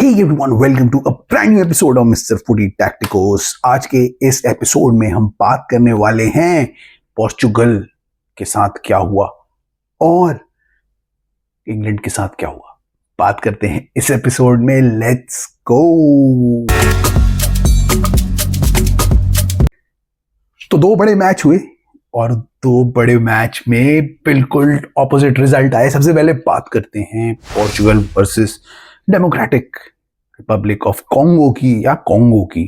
Hey everyone, welcome to a brand new episode of Mr. Footy Tacticos। आज के इस episode में हम बात करने वाले हैं पोर्चुगल के साथ क्या हुआ और इंग्लैंड के साथ क्या हुआ। बात करते हैं इस एपिसोड में, लेट्स गो। तो दो बड़े मैच हुए और दो बड़े मैच में बिल्कुल ऑपोजिट रिजल्ट आए। सबसे पहले बात करते हैं Portugal versus democratic Republic of Congo की या कॉन्गो की।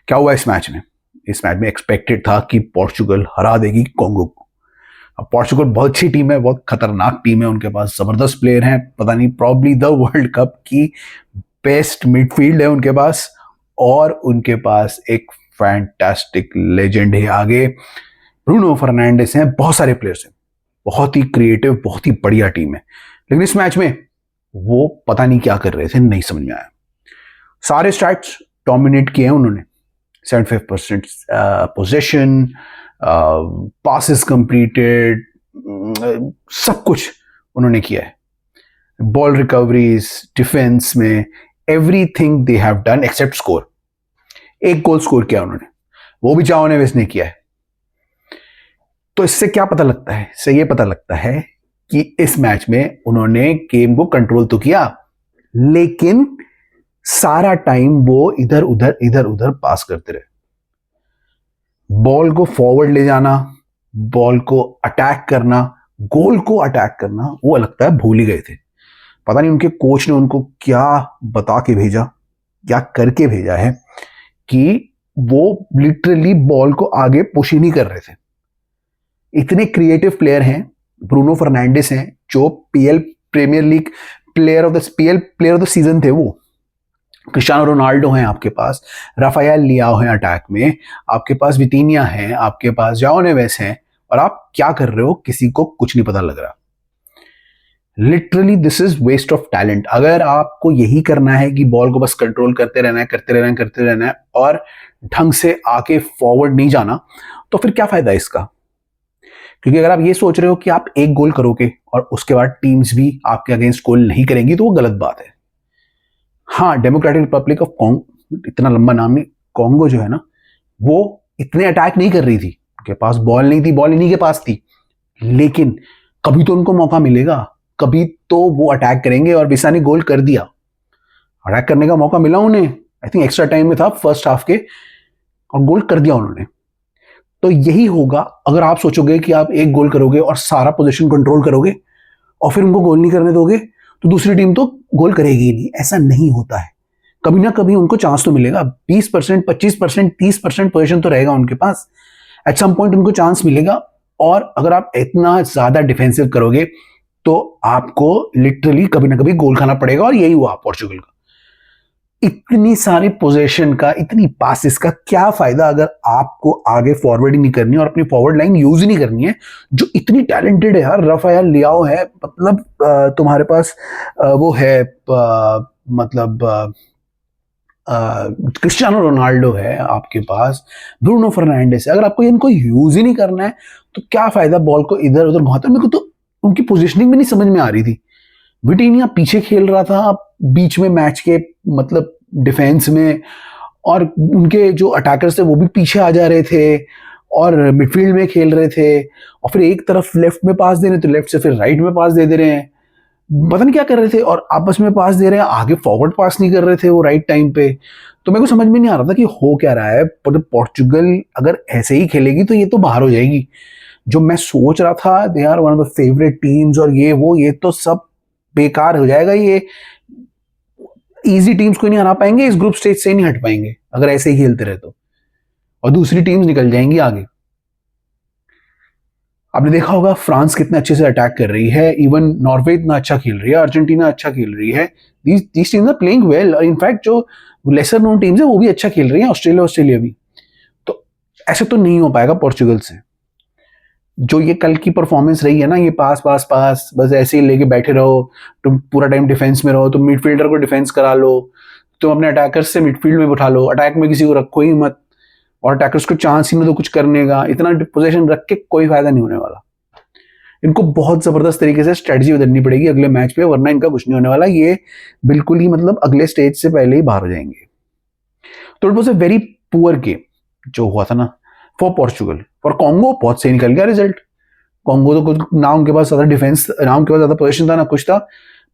क्या हुआ इस मैच में? इस मैच में एक्सपेक्टेड था कि पोर्चुगल हरा देगी कॉन्गो को। अब पोर्चुगल बहुत अच्छी टीम है, बहुत खतरनाक टीम है, उनके पास जबरदस्त प्लेयर हैं, पता नहीं प्रॉब्ली द वर्ल्ड कप की बेस्ट मिडफील्ड है उनके पास, और उनके पास एक फैंटास्टिक लेजेंड है आगे, ब्रूनो फर्नांडिस हैं, बहुत सारे प्लेयर्स हैं, बहुत ही क्रिएटिव, बहुत ही बढ़िया टीम है। लेकिन इस मैच में वो पता नहीं क्या कर रहे थे, नहीं समझ में आया। सारे स्ट्राइक्स डोमिनेट किए हैं उन्होंने, 75% पोजीशन, पासेस कंप्लीटेड, सब कुछ उन्होंने किया है। बॉल रिकवरीज, डिफेंस में, everything they have done except score. एक गोल स्कोर किया उन्होंने, वो भी जाओ नेवेस ने किया है। तो इससे क्या पता लगता है? इससे ये पता लगता है कि इस मैच में उन्होंने गेम को कंट्रोल तो किया, लेकिन सारा टाइम वो इधर उधर पास करते रहे। बॉल को फॉरवर्ड ले जाना, बॉल को अटैक करना, गोल को अटैक करना, वो लगता है भूल ही गए थे। पता नहीं उनके कोच ने उनको क्या बता के भेजा, क्या करके भेजा है कि वो लिटरली बॉल को आगे पुश ही नहीं कर रहे थे। इतने क्रिएटिव प्लेयर हैं, ब्रूनो फर्नांडिस हैं जो PL premier league player of the season थे, वो क्रिस्टियानो रोनाल्डो हैं आपके पास, राफाएल लियाओ हैं अटैक में, आपके पास वितीनिया हैं, आपके पास जाओ नेवेस हैं, और आप क्या कर रहे हो किसी को कुछ नहीं पता लग रहा। Literally this is waste of talent. अगर आपको यही करना है कि बॉल को बस कंट्रोल करते रहना है और ढंग से आके फॉरवर्ड नहीं जाना, तो फिर क्या फायदा इसका? क्योंकि अगर आप ये सोच रहे हो कि आप एक गोल करोगे और उसके बाद टीम्स भी आपके अगेंस्ट गोल नहीं करेंगी, तो वो गलत बात है। हाँ, डेमोक्रेटिक रिपब्लिक ऑफ कॉन्गो, इतना लंबा नाम नहीं, कॉन्गो जो है ना, वो इतने अटैक नहीं कर रही थी, उनके पास बॉल नहीं थी, बॉल इन्हीं के पास थी, लेकिन कभी तो उनको मौका मिलेगा, कभी तो वो अटैक करेंगे। और विसा ने गोल कर दिया, अटैक करने का मौका मिला उन्हें, आई थिंक एक्स्ट्रा टाइम में था फर्स्ट हाफ के, और गोल कर दिया उन्होंने। तो यही होगा अगर आप सोचोगे कि आप एक गोल करोगे और सारा पोजीशन कंट्रोल करोगे और फिर उनको गोल नहीं करने दोगे, तो दूसरी टीम तो गोल करेगी ही नहीं। ऐसा नहीं होता है, कभी ना कभी उनको चांस तो मिलेगा। 20%, 25%, 30% पोजीशन तो रहेगा उनके पास, एट सम पॉइंट उनको चांस मिलेगा। और अगर आप इतना ज्यादा डिफेंसिव करोगे तो आपको लिटरली कभी ना कभी गोल खाना पड़ेगा, और यही हुआ पोर्चुगल का। इतनी सारी पोजीशन का, इतनी पासिस का क्या फायदा अगर आपको आगे फॉरवर्ड ही नहीं करनी और अपनी फॉरवर्ड लाइन यूज ही नहीं करनी है, जो इतनी टैलेंटेड है यार। राफाएल लियाओ है, मतलब तुम्हारे पास वो है, मतलब क्रिस्टियानो रोनाल्डो है आपके पास, ब्रूनो फर्नांडिस है। अगर आपको इनको यूज ही नहीं करना है तो क्या फायदा बॉल को इधर उधर घुमाते? मेरे को तो उनकी पोजीशनिंग भी नहीं समझ में आ रही थी। विटीनिया पीछे खेल रहा था बीच में मैच के, मतलब डिफेंस में, और उनके जो अटैकर्स थे वो भी पीछे आ जा रहे थे और मिडफील्ड में खेल रहे थे, और फिर एक तरफ लेफ्ट में पास दे रहे थे, लेफ्ट से फिर राइट में पास दे रहे हैं, पता नहीं क्या कर रहे थे, और आपस में पास दे रहे हैं, आगे फॉरवर्ड पास नहीं कर रहे थे वो राइट टाइम पे। तो मेरे को समझ में नहीं आ रहा था कि हो क्या रहा है। पर पोर्चुगल अगर ऐसे ही खेलेगी तो ये तो बाहर हो जाएगी। जो मैं सोच रहा था they are one of the favourite teams और ये तो सब बेकार हो जाएगा। ये इजी टीम्स को नहीं हरा पाएंगे, इस ग्रुप स्टेज से नहीं हट पाएंगे अगर ऐसे ही खेलते रहे तो, और दूसरी टीम्स निकल जाएंगी आगे। आपने देखा होगा फ्रांस कितने अच्छे से अटैक कर रही है, इवन नॉर्वे इतना अच्छा खेल रही है, अर्जेंटीना अच्छा खेल रही है। These teams are playing well, और इनफैक्ट जो लेसर नोन टीम्स है वो भी अच्छा खेल रही है, ऑस्ट्रेलिया भी। तो ऐसे तो नहीं हो पाएगा पोर्चुगल से। जो ये कल की परफॉर्मेंस रही है ना, ये पास बस ऐसे ही लेके बैठे रहो, तुम पूरा टाइम डिफेंस में रहो, तुम मिडफील्डर को डिफेंस करा लो, तुम अपने अटैकर्स से मिडफील्ड में उठा लो, अटैक में किसी को रखो ही मत, और अटैकर्स को चांस ही नहीं दो कुछ करने का। इतना पोजीशन रख के कोई फायदा नहीं होने वाला। इनको बहुत जबरदस्त तरीके से स्ट्रेटजी बदलनी पड़ेगी अगले मैच पे, वरना इनका कुछ नहीं होने वाला। ये बिल्कुल ही मतलब अगले स्टेज से पहले ही बाहर हो जाएंगे। तो it was a very poor game जो हुआ था ना फॉर पोर्चुगल। फॉर कॉन्गो बहुत सही निकल गया रिजल्ट। कॉन्गो तो कुछ ना उनके पास ज्यादा डिफेंस, ना उनके पास ज्यादा पोजीशन था, ना कुछ था,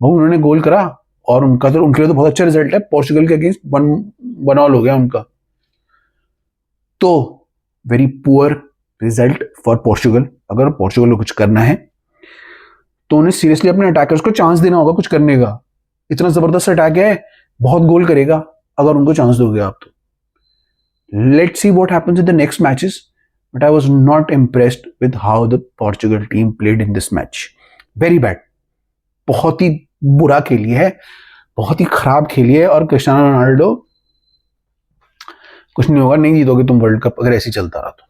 भाई उन्होंने गोल करा और उनका तो उनके लिए तो बहुत अच्छा रिजल्ट है। पोर्चुगल के अगेंस्ट 1-1 हो गया उनका। तो very poor result for Portugal. अगर पोर्चुगल को कुछ करना है तो उन्हें सीरियसली अपने अटैकर्स को चांस देना होगा कुछ करने का। इतना जबरदस्त अटैक है, बहुत गोल करेगा अगर उनको चांस दोगे आप तो। Let's see what happens in the next matches, but I was not impressed with how the Portugal team played in this match. Very bad, बहुत ही बुरा खेली है, बहुत ही खराब खेली है। और क्रिस्टियानो रोनाल्डो, कुछ नहीं होगा, नहीं जीतोगे तुम वर्ल्ड कप अगर ऐसे चलता रहा तो।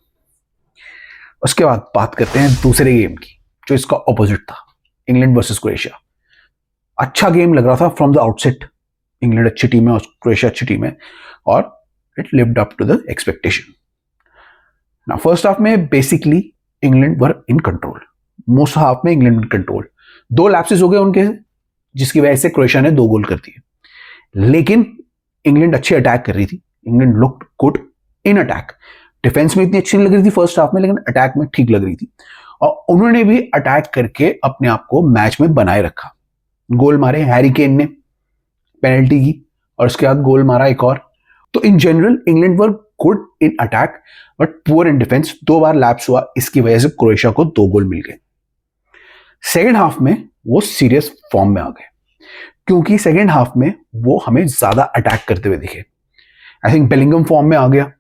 उसके बाद बात करते हैं दूसरे गेम की जो इसका ऑपोजिट था, इंग्लैंड वर्सेस क्रोएशिया। अच्छा गेम लग रहा था फ्रॉम द आउटसेट। इंग्लैंड अच्छी टीम है और क्रोएशिया अच्छी टीम है और it lived up to the expectation. ना फर्स्ट हाफ में basically England were in control, most half में इंग्लैंड इन कंट्रोल। 2 लैप्सेस हो गए उनके जिसकी वजह से क्रोएशिया ने 2 गोल कर दिए, लेकिन इंग्लैंड अच्छी अटैक कर रही थी। England looked good in attack. Defence में इतनी अच्छी नहीं लग रही थी फर्स्ट हाफ में, लेकिन अटैक में ठीक लग रही थी और उन्होंने भी अटैक करके अपने आप को मैच में बनाए रखा। गोल मारे हैरी केन ने पेनल्टी की और उसके बाद गोल मारा एक और। तो in general England were good in attack but poor in defence. 2 bar lapse हुआ, इसकी वजह से क्रोएशिया को 2 गोल मिल गए। सेकेंड हाफ में वो सीरियस फॉर्म में आ गए क्योंकि सेकेंड हाफ में वो हमें ज्यादा अटैक करते हुए दिखे। आई थिंक बेलिंगम फॉर्म में आ गया,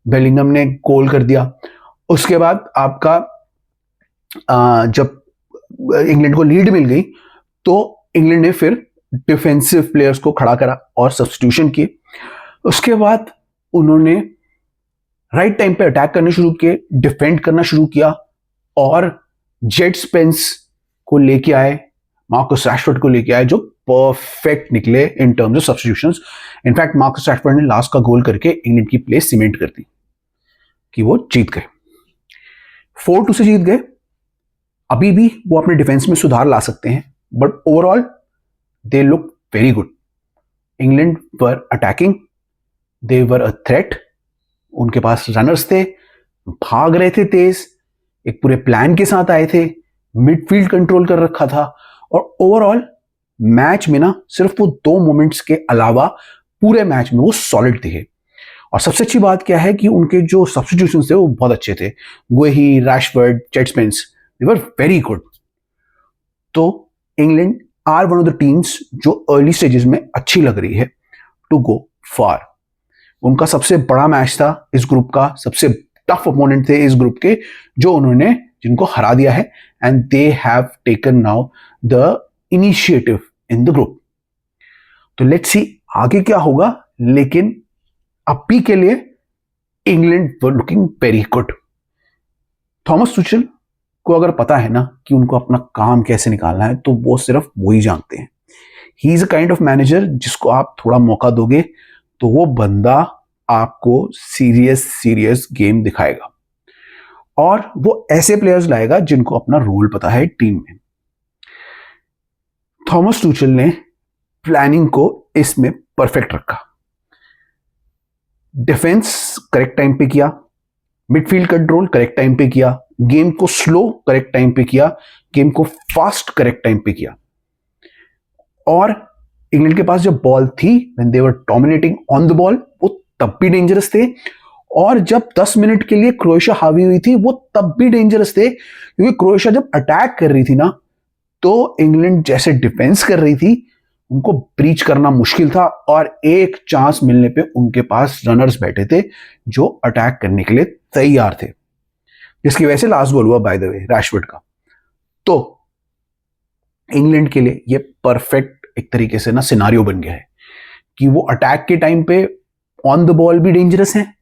बेलिंगम ने गोल कर दिया। उसके बाद आपका जब इंग्लैंड को लीड मिल गई तो इंग्लैंड ने फिर डिफेंसिव प्लेयर्स को खड़ा करा और सब्स्टिट्यूशन किए। उसके बाद उन्होंने राइट टाइम पे अटैक करने शुरू किए, डिफेंड करना शुरू किया और जेट स्पेंस को लेके आए, मार्कस रैशफोर्ड को लेके आए जो परफेक्ट निकले in terms of substitutions. In fact Marcus Rashford ने लास्ट का गोल करके इंग्लैंड की प्लेस सीमेंट कर दी कि वो जीत गए, 4-2 से जीत गए। अभी भी वो अपने डिफेंस में सुधार ला सकते हैं but overall they look very good. England were attacking, they were a threat, उनके पास रनर्स थे, भाग रहे थे तेज, एक पूरे प्लान के साथ आए थे, मिडफील्ड कंट्रोल कर रखा था और ओवरऑल मैच में ना सिर्फ वो 2 मोमेंट्स के अलावा पूरे मैच में वो सॉलिड दिखे। और सबसे अच्छी बात क्या है कि उनके जो सब्स्टिट्यूशंस थे वो बहुत अच्छे थे। Guehi, Rashford, Jed Spence, they were very good. तो England are one of the teams जो अर्ली स्टेजेस में अच्छी लग रही है टू गो फार। उनका सबसे बड़ा मैच था इस ग्रुप का, सबसे टफ अपोनेंट थे इस ग्रुप के जिनको हरा दिया है and they have taken now the initiative in the group. तो लेट्स सी आगे क्या होगा, लेकिन अभी के लिए England were looking very good. Thomas Tuchel को अगर पता है ना कि उनको अपना काम कैसे निकालना है तो वो सिर्फ वो ही जानते हैं। He is a kind of manager जिसको आप थोड़ा मौका दोगे तो वो बंदा आपको सीरियस गेम दिखाएगा और वो ऐसे प्लेयर्स लाएगा जिनको अपना रोल पता है टीम में। थॉमस टूचेल ने प्लानिंग को इसमें परफेक्ट रखा। डिफेंस करेक्ट टाइम पे किया, मिडफील्ड कंट्रोल करेक्ट टाइम पे किया, गेम को स्लो करेक्ट टाइम पे किया, गेम को फास्ट करेक्ट टाइम पे किया। और इंग्लैंड के पास जब बॉल थी when they were dominating on the ball वो तब भी डेंजरस थे और जब 10 मिनट के लिए क्रोएशिया हावी हुई थी वो तब भी डेंजरस थे क्योंकि क्रोएशिया जब अटैक कर रही थी ना तो इंग्लैंड जैसे डिफेंस कर रही थी उनको ब्रीच करना मुश्किल था और एक चांस मिलने पे उनके पास रनर्स बैठे थे जो अटैक करने के लिए तैयार थे, जिसकी वजह से लास्ट गोल हुआ बाय द वे रैशफोर्ड का। तो इंग्लैंड के लिए ये परफेक्ट एक तरीके से ना सिनारियो बन गया है कि वो अटैक के टाइम पे ऑन द बॉल भी डेंजरस हैं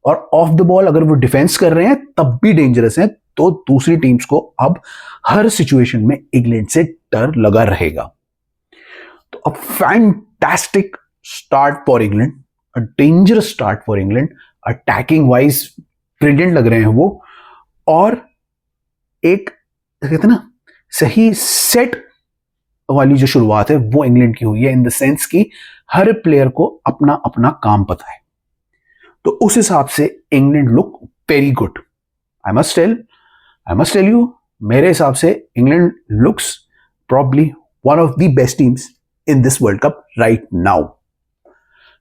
और ऑफ द बॉल अगर वो डिफेंस कर रहे हैं तब भी डेंजरस हैं। तो दूसरी टीम्स को अब हर सिचुएशन में इंग्लैंड से डर लगा रहेगा। तो अब fantastic start for England, a dangerous start for England, attacking wise brilliant लग रहे हैं वो। और एक कहते हैं ना सही सेट वाली जो शुरुआत है वो इंग्लैंड की हुई है, इन द सेंस कि हर प्लेयर को अपना अपना काम पता है। तो उस हिसाब से England look very good. I must tell you, मेरे हिसाब से England looks probably one of the best teams in this world cup right now.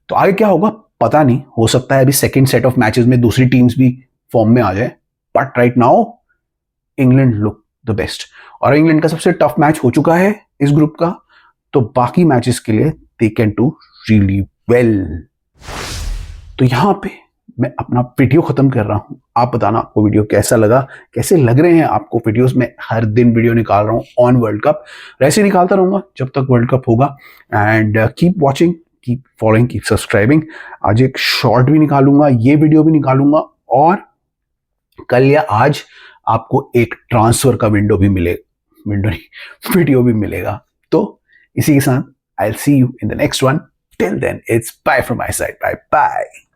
तो आगे क्या होगा पता नहीं, हो सकता है अभी सेकेंड सेट ऑफ मैचेस में दूसरी टीम्स भी फॉर्म में आ जाए, but right now England look the best. और इंग्लैंड का सबसे टफ मैच हो चुका है इस ग्रुप का, तो बाकी मैचेस के लिए they can do really well. तो यहां पे मैं अपना वीडियो खत्म कर रहा हूं। आप बताना आपको वीडियो कैसा लगा, कैसे लग रहे हैं आपको वीडियोस। में हर दिन वीडियो निकाल रहा हूं ऑन वर्ल्ड कप, ऐसे निकालता रहूंगा जब तक वर्ल्ड कप होगा। And keep watching, keep following, keep subscribing. आज एक शॉर्ट भी निकालूंगा, ये वीडियो भी निकालूंगा, और कल या आज आपको एक ट्रांसफर का वीडियो भी मिलेगा। तो इसी के साथ I will see you in the next one. Till then it's bye from my side, bye bye.